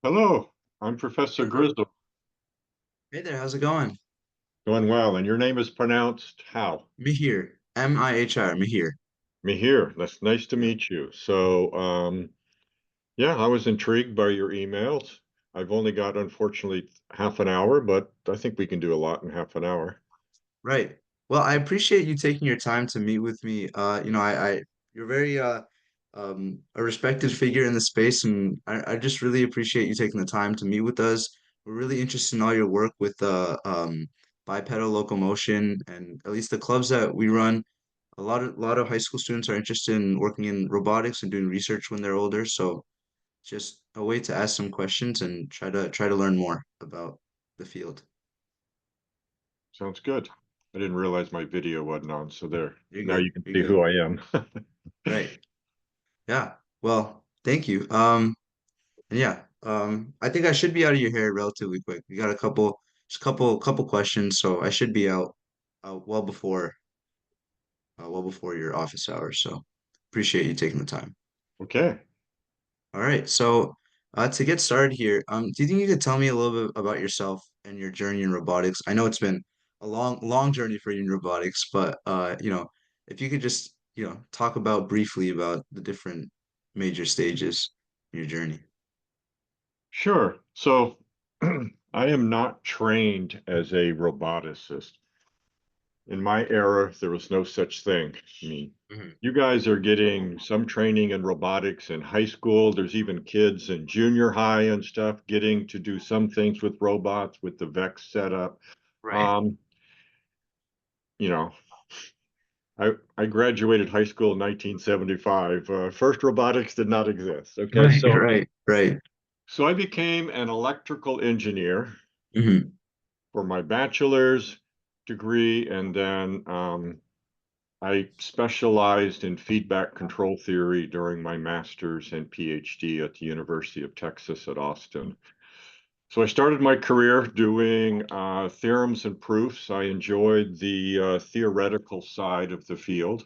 Hello, I'm Professor Hey there. Grizzle. Hey there, how's it going? Doing well, and your name is pronounced how? Mihir. Mihir, Mihir. Mihir. That's nice to Yeah. meet you. Yeah, I was intrigued by your emails. I've only got, unfortunately, half an hour, but I think we can do a lot in half an hour. Right. Well, I appreciate you taking your time to meet with me. You're very a respected figure in the space, and I just really appreciate you taking the time to meet with us. We're really interested in all your work with bipedal locomotion, and at least the clubs that we run. A lot of high school students are interested in working in robotics and doing research when they're older. So just a way to ask some questions and try to learn more about the field. Sounds good. I didn't realize my video wasn't on, so there. You're Now good. you can You're see who good. I am. Right. Yeah. Well, thank you. And yeah, I think I should be out of your hair relatively quick. We got just a couple questions, so I should be out well before your office hours. So appreciate you taking the time. Okay. All right. So to get started here, do you think you could tell me a little bit about yourself and your journey in robotics? I know it's been a long journey for you in robotics, but if you could just, talk about briefly about the different major stages in your journey. Sure. I am not trained as a roboticist. In my era, there was no such thing. I mean, Hmm. you guys are getting some training in robotics in high school. There's even kids in junior high and stuff getting to do some things with robots with the VEX setup. Right. Um, you know, I graduated high school in 1975. First robotics did not exist. Okay, Right, right, right. so I became an electrical engineer Hmm. for my bachelor's degree, and then I specialized in feedback control theory during my master's and PhD at the University of Texas at Austin. So I started my career doing theorems and proofs. I enjoyed the theoretical side of the field.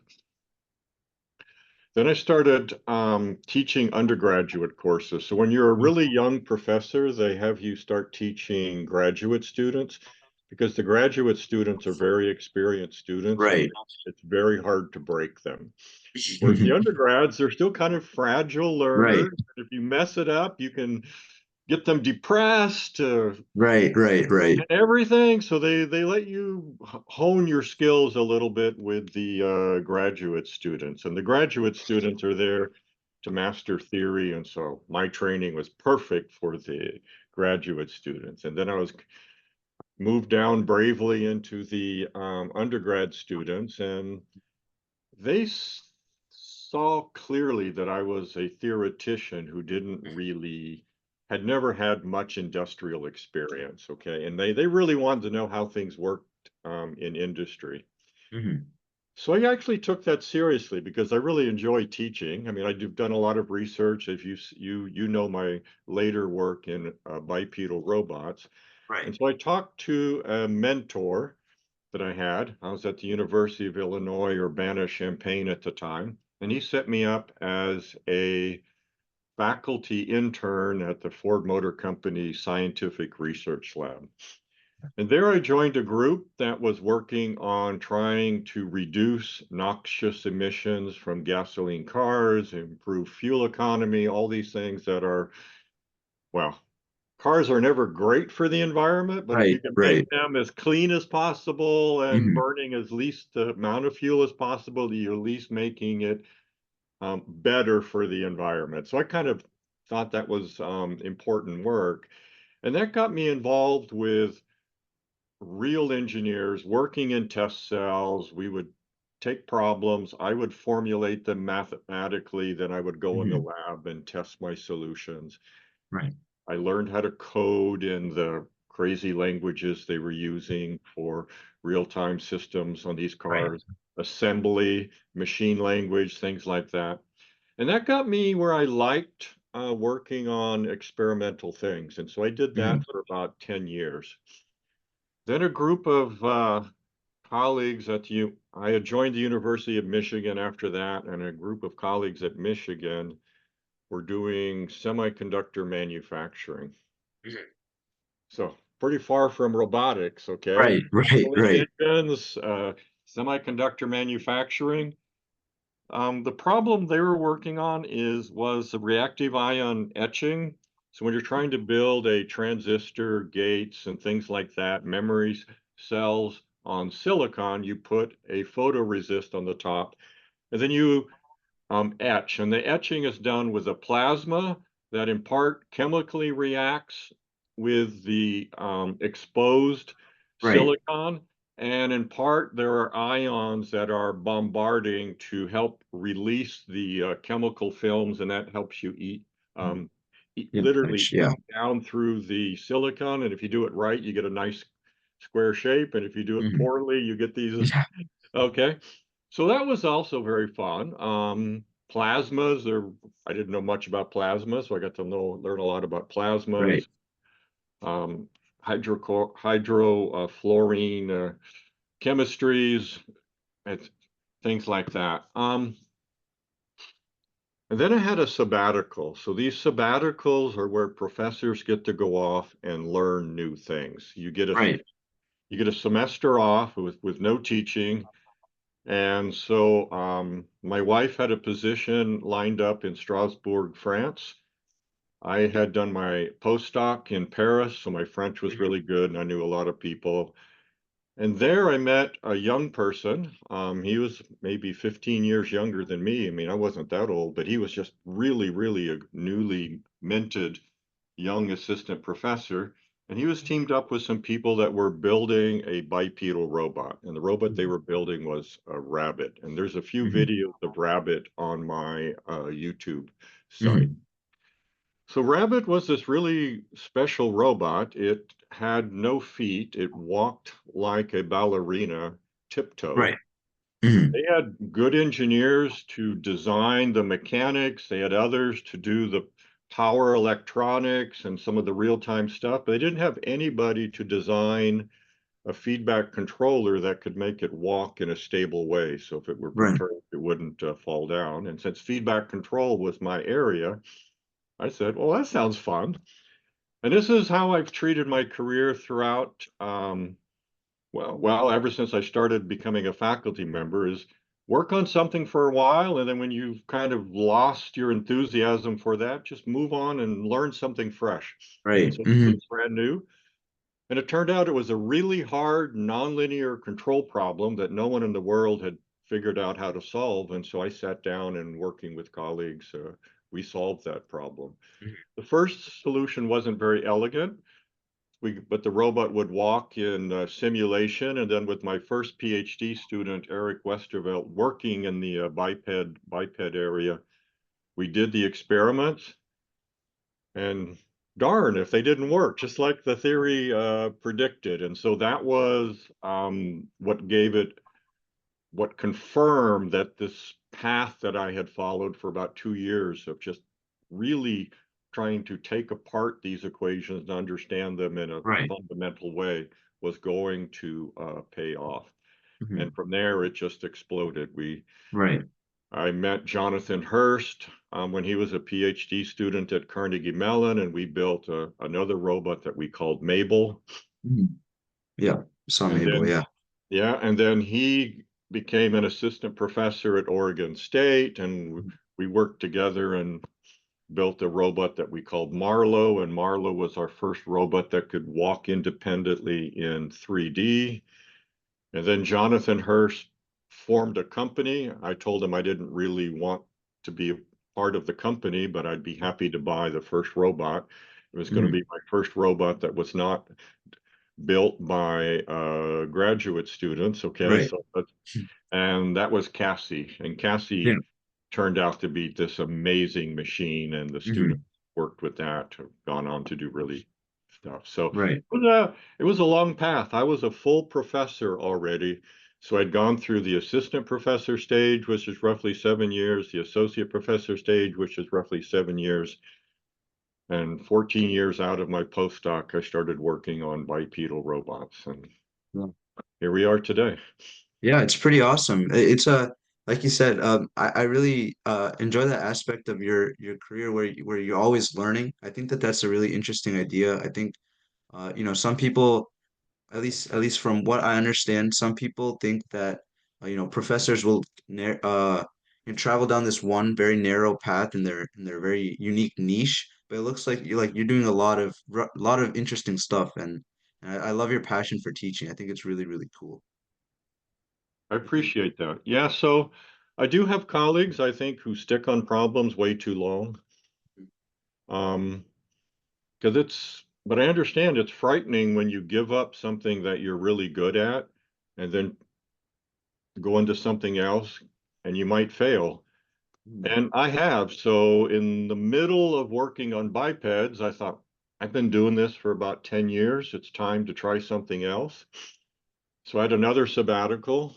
Then I started teaching undergraduate courses. So when you're a really young professor, they have you start teaching graduate students because the graduate students are very experienced students and Right. it's very hard to break them. Whereas the undergrads, they're still kind of fragile Right, learners. If you mess it up, you can get them depressed right, right, right. and everything. So they let you hone your skills a little bit with the graduate students. And the graduate students are there to master theory. And so my training was perfect for the graduate students. And then I was moved down bravely into the undergrad students, and they saw clearly that I was a theoretician who didn't really had never had much industrial experience. Okay, and they really wanted to know how things worked in industry. Hmm. So I actually took that seriously because I really enjoy teaching. I mean, I've done a lot of research. If you know my later work in bipedal robots, and Right. so I talked to a mentor that I had. I was at the University of Illinois, Urbana-Champaign at the time, and he set me up as a faculty intern at the Ford Motor Company Scientific Research Lab. And there I joined a group that was working on trying to reduce noxious emissions from gasoline cars, improve fuel economy, all these things that are, well, cars are never great for the environment, but if you Right, can make right. them as clean as possible and Hmm. burning as least the amount of fuel as possible, you're at least making it better for the environment. So I kind of thought that was important work. And that got me involved with real engineers working in test cells. We would take problems, I would formulate them mathematically, then I would go in the Hmm. lab and test my solutions. Right, I learned how to code in the crazy languages they were using for real-time systems on these right. cars, assembly, machine language, things like that. And that got me where I liked working on experimental things. And so I did Hmm. that for about 10 years. Then a group of colleagues I had joined the University of Michigan after that, and a group of colleagues at Michigan were doing semiconductor manufacturing. Mhm. So pretty far from robotics, okay? Right, right, Assembly right, engines, semiconductor manufacturing. The problem they were working on was the reactive ion etching. So when you're trying to build a transistor, gates, and things like that, memories, cells on silicon, you put a photoresist on the top, and then you etch. And the etching is done with a plasma that in part chemically reacts with the exposed right. silicon. And in part, there are ions that are bombarding to help release the chemical films, and that helps you Mhm. um, Yeah, literally actually, yeah, eat down through the silicon. And if you do it right, you get a nice square shape. And if you do it hmm poorly, you get these. yeah, Okay. So that was also very fun. Plasmas, I didn't know much about plasmas, so I got to learn a lot about right. plasmas, um, hydrofluorine chemistries, and things like that. And then I had a sabbatical. So these sabbaticals are where professors get to go off and learn new things. Right. You get a semester off with no teaching. And so my wife had a position lined up in Strasbourg, France. I had done my postdoc in Paris, so my French was Mhm. really good and I knew a lot of people. And there I met a young person. He was maybe 15 years younger than me. I mean, I wasn't that old, but he was just really, really a newly minted young assistant professor. And he was teamed up with some people that were building a bipedal robot. And the robot they Mhm. were building was a rabbit. And there's a few Mhm. videos of rabbit on my YouTube site. Mhm. So Rabbit was this really special robot. It had no feet. It walked like a ballerina, Right. tiptoe. Mhm. They had good engineers to design the mechanics. They had others to do the power electronics and some of the real-time stuff. But they didn't have anybody to design a feedback controller that could make it walk in a stable way. So if it were Right. perturbed, it wouldn't fall down. And since feedback control was my area, I said, well, that sounds fun. And this is how I've treated my career throughout, ever since I started becoming a faculty member, is work on something for a while, and then when you've kind of lost your enthusiasm for that, just move on and learn something fresh. And Right. so this Mhm. was brand new. And it turned out it was a really hard nonlinear control problem that no one in the world had figured out how to solve. And so I sat down and working with colleagues, we solved that problem. Mhm. The first solution wasn't very elegant. But the robot would walk in simulation, and then with my first PhD student, Eric Westervelt, working in the biped area, we did the experiments, and darn if they didn't work, just like the theory predicted. And so that was what confirmed that this path that I had followed for about 2 years of just really trying to take apart these equations and understand them in a Right. fundamental way was going to pay off. And Mhm. from there, it just exploded. Right. I met Jonathan Hurst when he was a PhD student at Carnegie Mellon, and we built another robot that we called Mabel. Mhm. Yeah. Some And able, then yeah. Yeah, and then he became an assistant professor at Oregon State, and Mhm. we worked together and built a robot that we called Marlowe, and Marlowe was our first robot that could walk independently in 3D. And then Jonathan Hurst formed a company. I told him I didn't really want to be a part of the company, but I'd be happy to buy the first robot. It was going to Mhm. be my first robot that was not built by graduate students. Okay, Right. so and that was Cassie, and Yeah. Cassie turned out to be this amazing machine, and the students Mhm. worked with that, have gone on to do really stuff. So Right. it was a long path. I was a full professor already. So I'd gone through the assistant professor stage, which is roughly 7 years, the associate professor stage, which is roughly 7 years, and 14 years out of my postdoc, I started working on bipedal robots. And Yeah. here we are today. Yeah, it's pretty awesome. It's a like you said, I really enjoy that aspect of your career where you're always learning. I think that that's a really interesting idea. I think some people, at least from what I understand, some people think that professors will travel down this one very narrow path in their very unique niche. But it looks like you're doing a lot of interesting stuff, and I love your passion for teaching. I think it's really really cool. I I think. appreciate that. Yeah, so I do have colleagues, I think, who stick on problems way too long. Um, because but I understand it's frightening when you give up something that you're really good at and then go into something else and you might fail. Mm, And I have. So in the middle of working on bipeds, I thought, I've been doing this for about 10 years. It's time to try something else. So I had another sabbatical.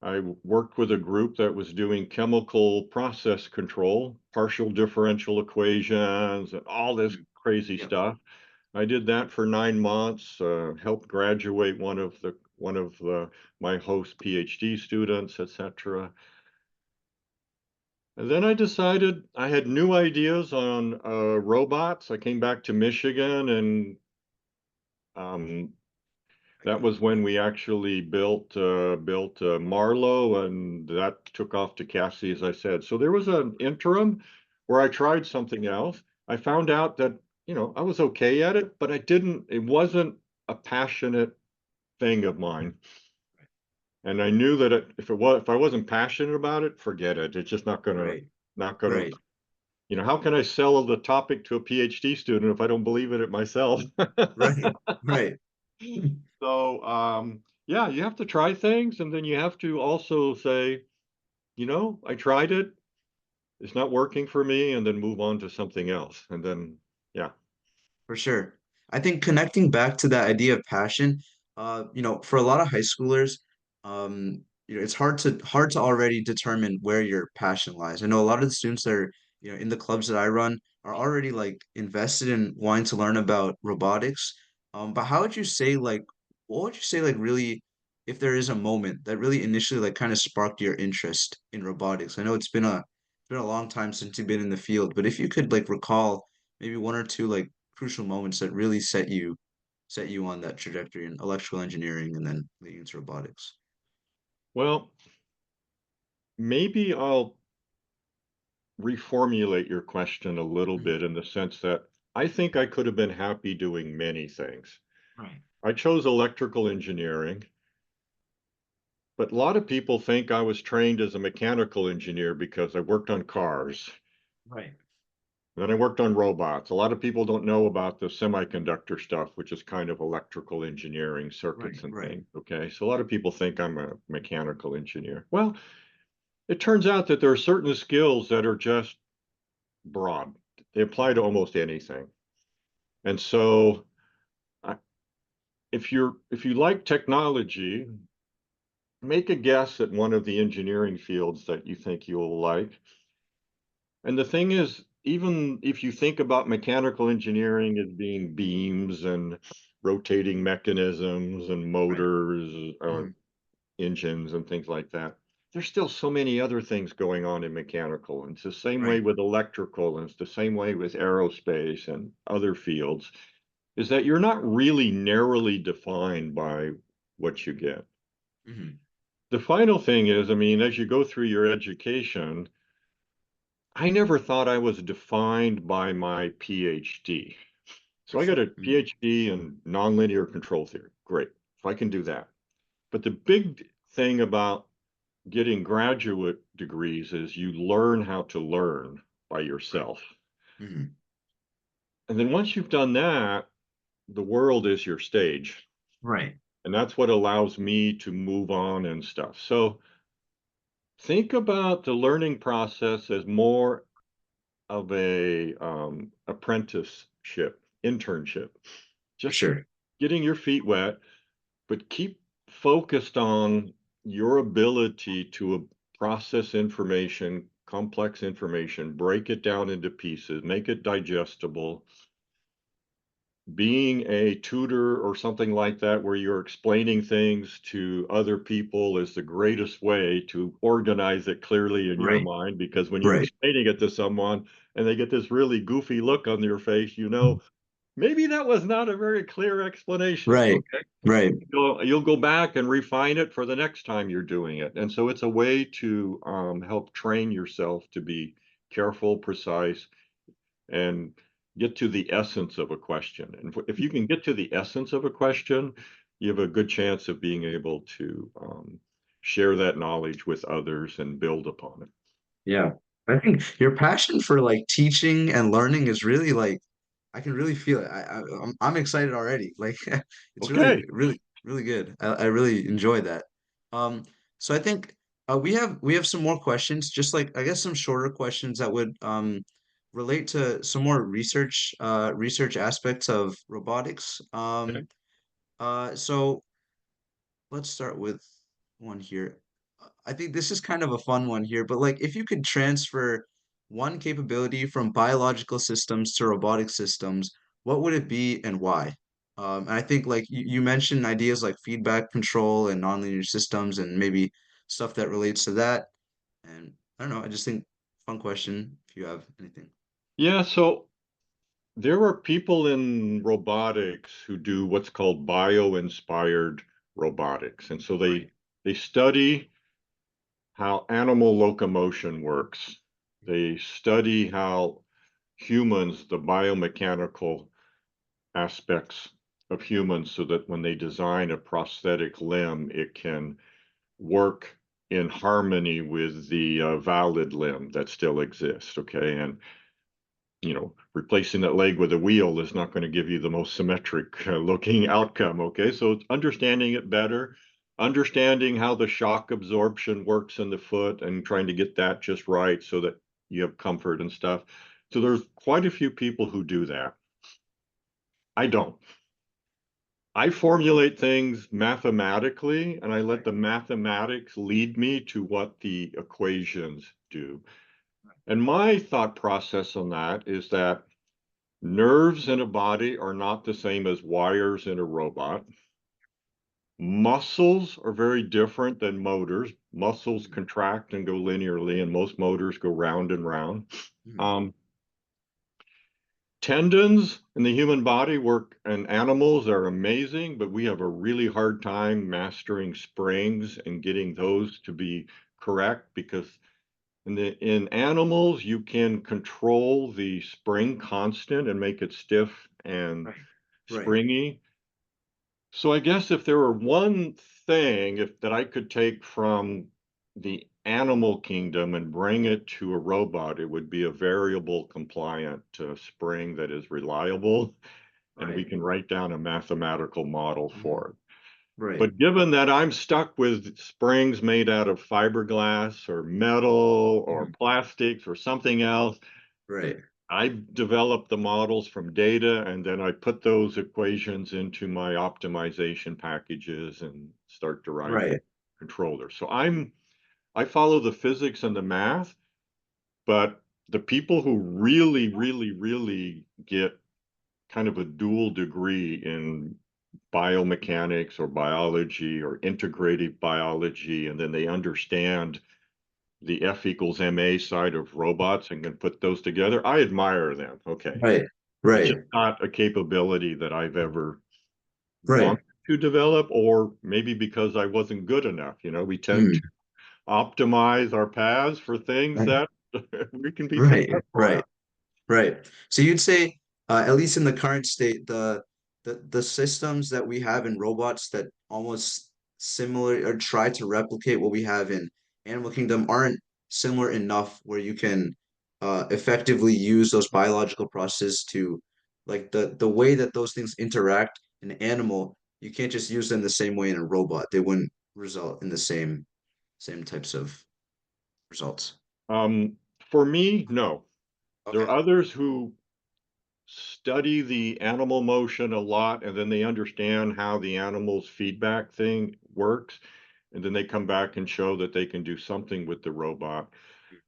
I worked with a group that was doing chemical process control, partial differential equations, and all this mm. crazy Yep, stuff. I did that for 9 months, helped graduate one of my host PhD students, etc. And then I decided I had new ideas on robots. I came back to Michigan, and um, I that got was when we actually built Marlowe, and that took off to Cassie, as I said. So there was an interim where I tried something else. I found out that I was okay at it, but I didn't. It wasn't a passionate thing of mine, and I knew that if I wasn't passionate about it, forget it. It's just right, not gonna. right, How can I sell the topic to a PhD student if I don't believe in it myself? right, right. So, yeah, you have to try things, and then you have to also say, I tried it, it's not working for me, and then move on to something else. And then, yeah. For sure. I think connecting back to that idea of passion, for a lot of high schoolers, it's hard to already determine where your passion lies. I know a lot of the students that are, in the clubs that I run are already like invested in wanting to learn about robotics. But how would you say like, what would you say like really, if there is a moment that really initially like kind of sparked your interest in robotics? I know it's been a long time since you've been in the field, but if you could like recall maybe one or two like crucial moments that really set you on that trajectory in electrical engineering and then leading into robotics. Well, maybe I'll reformulate your question a little Mhm. bit in the sense that I think I could have been happy doing many things. Right, I chose electrical engineering, but a lot of people think I was trained as a mechanical engineer because I worked on cars. right, Then I worked on robots. A lot of people don't know about the semiconductor stuff, which is kind of electrical engineering right, circuits and right. things. Okay. So a lot of people think I'm a mechanical engineer. Well, it turns out that there are certain skills that are just broad. They apply to almost anything. And so I, if you like technology, make a guess at one of the engineering fields that you think you'll like. And the thing is, even if you think about mechanical engineering as being beams and rotating mechanisms and Right. motors, Hmm. engines and things like that, there's still so many other things going on in mechanical. And it's the same way Right. with electrical, and it's the same way with aerospace and other fields, is that you're not really narrowly defined by what you get. Hmm. The final thing is, I mean, as you go through your education, I never thought I was defined by my PhD. For So I got sure. a PhD in nonlinear control theory. Great. If I can do that. But the big thing about getting graduate degrees is you learn how to learn by Right. yourself. Hmm. And then once you've done that, the world is your stage. Right. And that's what allows me to move on and stuff. So think about the learning process as more of a apprenticeship, internship, For just sure. getting your feet wet, but keep focused on your ability to process information, complex information, break it down into pieces, make it digestible, being a tutor or something like that, where you're explaining things to other people, is the greatest way to organize it clearly in your Right, mind. Because when you're right, explaining it to someone and they get this really goofy look on their face, you know, maybe that was not a very clear explanation. right, Okay. right. You'll go back and refine it for the next time you're doing it. And so it's a way to help train yourself to be careful, precise, and get to the essence of a question. And if you can get to the essence of a question, you have a good chance of being able to share that knowledge with others and build upon it. Yeah. I think your passion for like teaching and learning is really like I can really feel it. I'm excited already. Like it's Okay. really good. I really enjoy that. Um, so I think we have some more questions, just like I guess some shorter questions that would relate to some more research aspects of robotics. Okay. So let's start with one here. I think this is kind of a fun one here, but like if you could transfer one capability from biological systems to robotic systems, what would it be and why? And I think like you mentioned ideas like feedback control and nonlinear systems and maybe stuff that relates to that. And I don't know, I just think fun question if you have anything. Yeah. So there are people in robotics who do what's called bio-inspired robotics. And so Right. they study how animal locomotion works. They study how humans, the biomechanical aspects of humans, so that when they design a prosthetic limb, it can work in harmony with the valid limb that still exists. Okay. And replacing that leg with a wheel is not going to give you the most symmetric looking outcome. Okay. So it's understanding it better, understanding how the shock absorption works in the foot and trying to get that just right so that you have comfort and stuff. So there's quite a few people who do that. I don't. I formulate things mathematically and I let Right. the mathematics lead me to what the equations do. And my thought process on that is that nerves in a body are not the same as wires in a robot. Muscles are very different than motors. Muscles contract and go linearly, and most motors go round and round. Mhm. Um, Tendons in the human body work, and animals are amazing, but we have a really hard time mastering springs and getting those to be correct, because in animals you can control the spring constant and make it stiff and Right. Right. springy. So I guess if there were one thing that I could take from the animal kingdom and bring it to a robot, it would be a variable compliant spring that is reliable, and we Right. can write down a mathematical model Mhm. for it. Right. But given that I'm stuck with springs made out of fiberglass or metal or Mhm. plastics or something else, Right. I develop the models from data, and then I put those equations into my optimization packages and start deriving Right. controllers. So I follow the physics and the math, but the people who really, really, really get kind of a dual degree in biomechanics or biology or integrative biology, and then they understand the F equals MA side of robots and can put those together, I admire them. Okay. Right. It's Right. just not a capability that I've ever Right. wanted to develop, or maybe because I wasn't good enough. We tend Mm. to optimize our paths for things Right. that we can be Right. successful Right. at. Right. So you'd say, at least in the current state, the systems that we have in robots that almost similar or try to replicate what we have in Animal Kingdom aren't similar enough where you can effectively use those biological processes to like the way that those things interact in an animal, you can't just use them the same way in a robot. They wouldn't result in the same types of results. For me, no. There are Okay. others who study the animal motion a lot, and then they understand how the animal's feedback thing works, and then they come back and show that they can do something with the robot.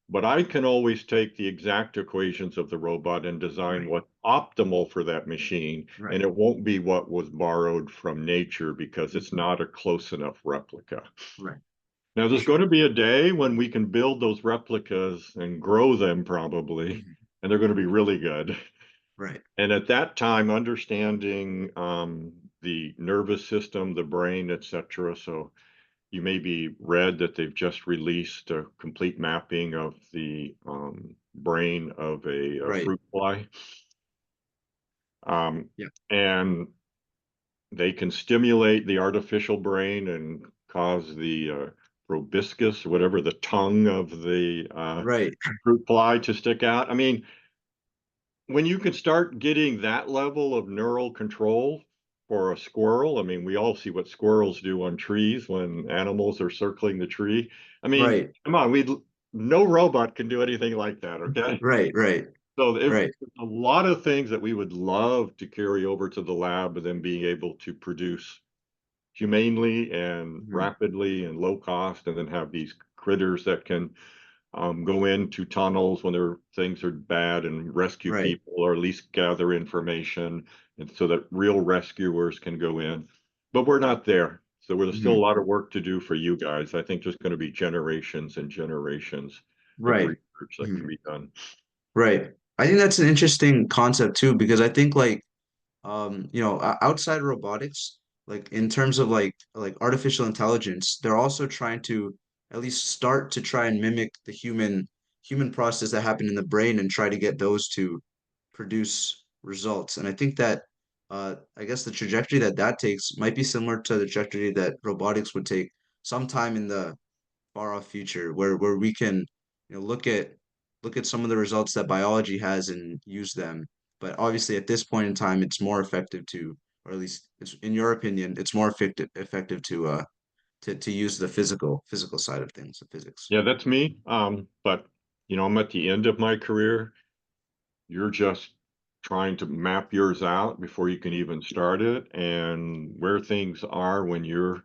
But I can always take the exact equations of the robot and design Right. what optimal for that machine, Right. and it won't be what was borrowed from nature because it's not a close enough replica. Right. Now, For there's going sure. to be a day when we can build those replicas and grow them probably, Mhm. and they're going to be really good. Right. And at that time, understanding the nervous system, the brain, etc. So you may be read that they've just released a complete mapping of the brain of a Right. fruit fly. Yeah. And they can stimulate the artificial brain and cause the proboscis, whatever the tongue of the Right. fruit fly to stick out. I mean, when you can start getting that level of neural control for a squirrel, I mean, we all see what squirrels do on trees when animals are circling the tree. I mean, Right. come on, no robot can do anything like that, okay? Right. Right. So if Right. a lot of things that we would love to carry over to the lab and then being able to produce humanely and Mhm. rapidly and low cost, and then have these critters that can go into tunnels when their things are bad and rescue Right. people, or at least gather information, and so that real rescuers can go in. But we're not there. So there's still a Mhm. lot of work to do for you guys. I think there's going to be generations and generations of Right. research that can Mhm. be done. Right. I think that's an interesting concept too, because I think like outside robotics, like in terms of like artificial intelligence, they're also trying to at least start to try and mimic the human process that happen in the brain and try to get those to produce results. And I think that I guess the trajectory that that takes might be similar to the trajectory that robotics would take sometime in the far off future, where we can look at some of the results that biology has and use them. But obviously, at this point in time, it's more effective to, or at least it's in your opinion, it's more effective to use the physical side of things, the physics. Yeah, that's me. But I'm at the end of my career. You're just trying to map yours out before you can even start it, and where things are when you're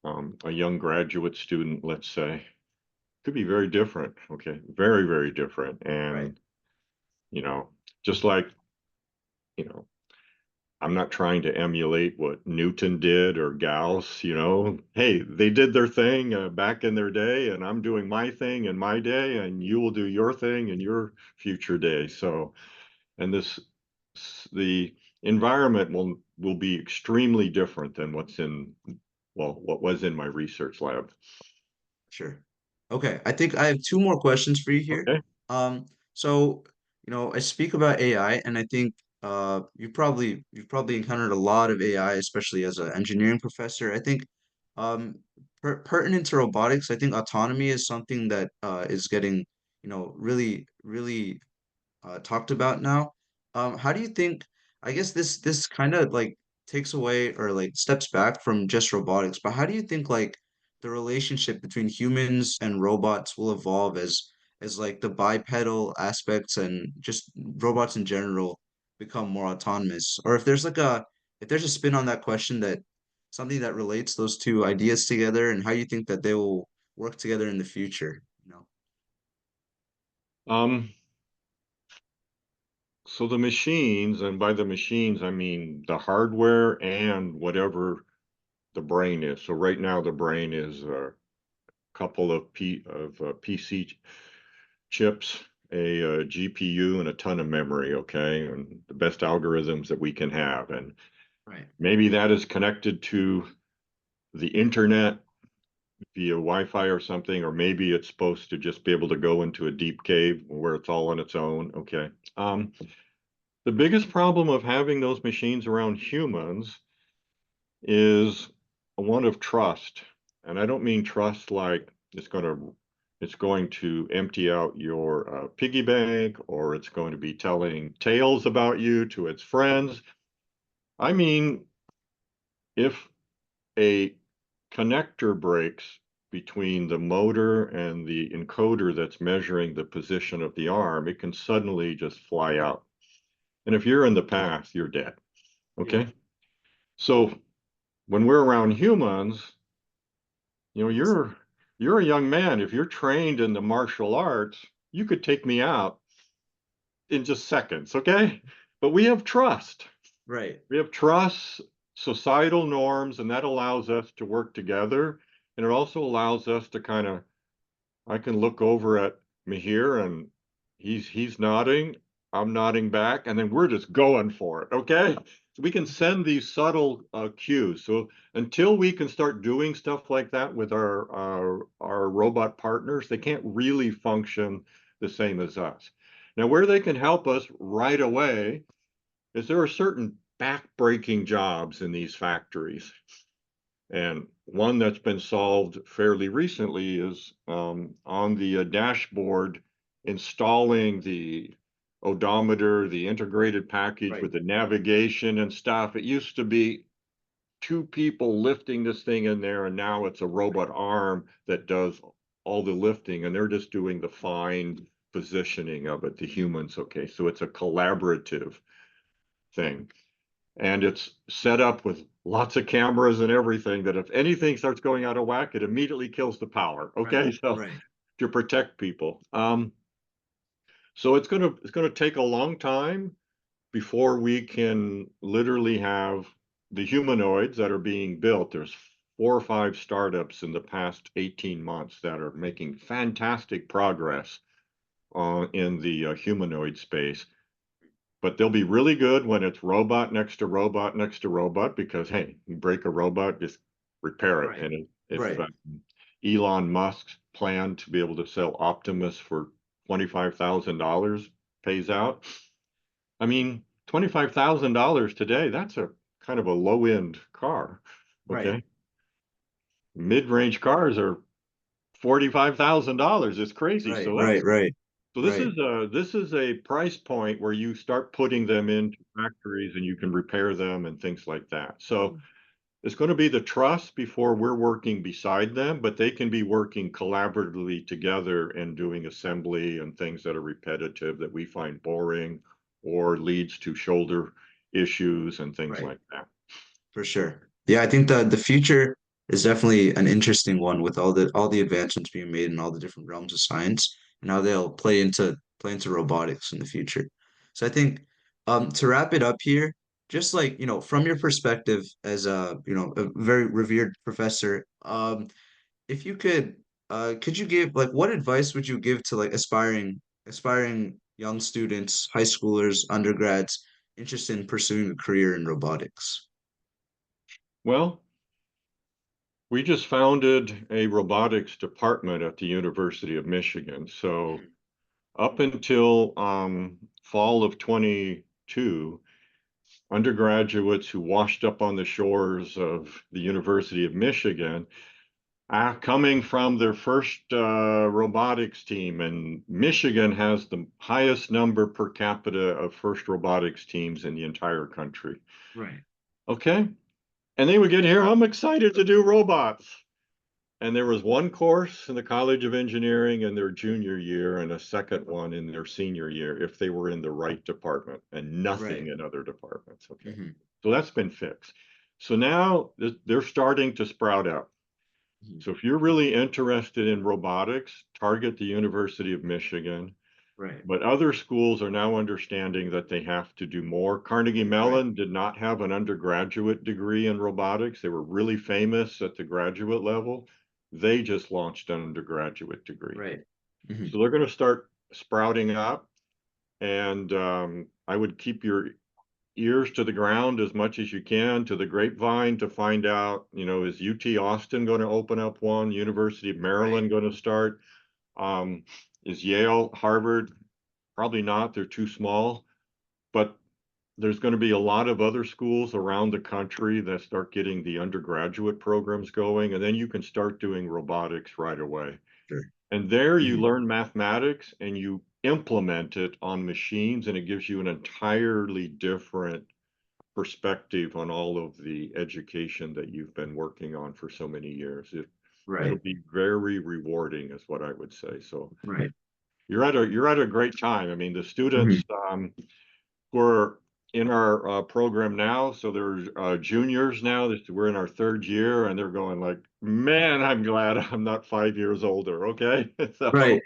a young graduate student, let's say, could be very different. Okay, very, very different. Right. And you know, just like you know, I'm not trying to emulate what Newton did or Gauss. Hey, they did their thing back in their day, and I'm doing my thing in my day, and you will do your thing in your future day. So, and the environment will be extremely different than what was in my research lab. Sure. Okay, I think I have two more questions for you here. Okay. So, I speak about AI, and I think you've probably encountered a lot of AI, especially as an engineering professor. I think pertinent to robotics, I think autonomy is something that is getting, really, really talked about now. How do you think, I guess this kind of like takes away or like steps back from just robotics, but how do you think like the relationship between humans and robots will evolve as like the bipedal aspects and just robots in general become more autonomous? Or if there's a spin on that question, that something that relates those two ideas together, and how you think that they will work together in the future, Um, so the machines, and by the machines, I mean the hardware and whatever the brain is. So right now the brain is a couple of PC chips, a GPU, and a ton of memory. Okay, and the best algorithms that we can have, and Right. maybe that is connected to the internet via Wi-Fi or something, or maybe it's supposed to just be able to go into a deep cave where it's all on its own. Okay. The biggest problem of having those machines around humans is one of trust. And I don't mean trust like it's going to empty out your piggy bank, or it's going to be telling tales about you to its friends. I mean, if a connector breaks between the motor and the encoder that's measuring the position of the arm, it can suddenly just fly out. And if you're in the path, you're dead. Yeah. Okay. So when we're around humans, you're a young man. If you're trained in the martial arts, you could take me out in just seconds, okay? But we have trust. Right. We have trust, societal norms, and that allows us to work together. And it also allows us to kind of, I can look over at Mihir and he's nodding, I'm nodding back, and then we're just going for it, okay? So we can send these subtle cues. So until we can start doing stuff like that with our robot partners, they can't really function the same as us. Now, where they can help us right away is there are certain back-breaking jobs in these factories. And one that's been solved fairly recently is on the dashboard, installing the odometer, the integrated package Right. with the navigation and stuff. It used to be two people lifting this thing in there, and now it's a robot arm that does all the lifting, and they're just doing the fine positioning of it, the humans. Okay, so it's a collaborative thing. And it's set up with lots of cameras and everything that if anything starts going out of whack, it immediately kills the power. Right. Okay, so Right. to protect people. So it's gonna take a long time before we can literally have the humanoids that are being built. There's 4 or 5 startups in the past 18 months that are making fantastic progress in the humanoid space. But they'll be really good when it's robot next to robot next to robot because, hey, you break a robot, just repair it. Right. And if Right. Elon Musk's plan to be able to sell Optimus for $25,000 pays out, I mean, $25,000 today, that's a kind of a low end car. Right. Okay. Mid-range cars are $45,000. It's crazy. Right. So Right. Right. Right. this is a price point where you start putting them into factories and you can repair them and things like that. So it's going to be the trust before we're working beside them, but they can be working collaboratively together and doing assembly and things that are repetitive that we find boring or leads to shoulder issues and things Right. like that. For sure. Yeah, I think the future is definitely an interesting one with all the advancements being made in all the different realms of science and how they'll play into robotics in the future. So I think to wrap it up here, just like, from your perspective as a very revered professor, if you could you give like what advice would you give to like aspiring young students, high schoolers, undergrads interested in pursuing a career in robotics? Well, we just founded a robotics department at the University of Michigan. So Mhm. up until fall of 22, undergraduates who washed up on the shores of the University of Michigan, coming from their first robotics team, and Michigan has the highest number per capita of first robotics teams in the entire country. Right. Okay. And they would get here, I'm excited to do robots. And there was one course in the College of Engineering in their junior year and a second one in their senior year if they were in the right department and nothing Right. in other departments. Okay. Hmm. So that's been fixed. So now they're starting to sprout out. Hmm. So if you're really interested in robotics, target the University of Michigan. Right. But other schools are now understanding that they have to do more. Carnegie Right. Mellon did not have an undergraduate degree in robotics. They were really famous at the graduate level. They just launched an undergraduate degree. Right. Hmm. So they're going to start sprouting up. And I would keep your ears to the ground as much as you can to the grapevine to find out, is UT Austin going to open up one? University of Right. Maryland going to start? Um, is Yale, Harvard? Probably not. They're too small. But there's going to be a lot of other schools around the country that start getting the undergraduate programs going, and then you can start doing robotics right away. Sure. And there you Hmm. learn mathematics and you implement it on machines, and it gives you an entirely different perspective on all of the education that you've been working on for so many years. It'll Right. be very rewarding, is what I would say. So Right. you're at a great time. I mean, the students Hmm. who are in our program now, so they're juniors now. We're in our third year, and they're going like, "Man, I'm glad I'm not 5 years older." Okay, Right. so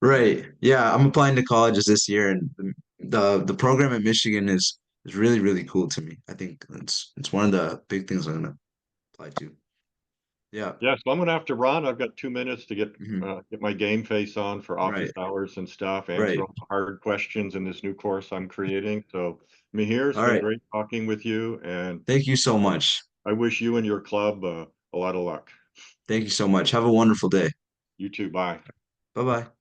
Right. Yeah, I'm applying to colleges this year, and the program at Michigan is really, really cool to me. I think it's one of the big things I'm gonna apply to. Yeah. Yeah, so I'm gonna have to run. I've got 2 minutes to Hmm. get my game face on for office Right. hours and stuff, answer Right. all the hard questions in this new course I'm creating. So, Mihir, it's All been right. great talking with you, and Thank you so much. I wish you and your club a lot of luck. Thank you so much. Have a wonderful day. You too. Bye. Bye bye.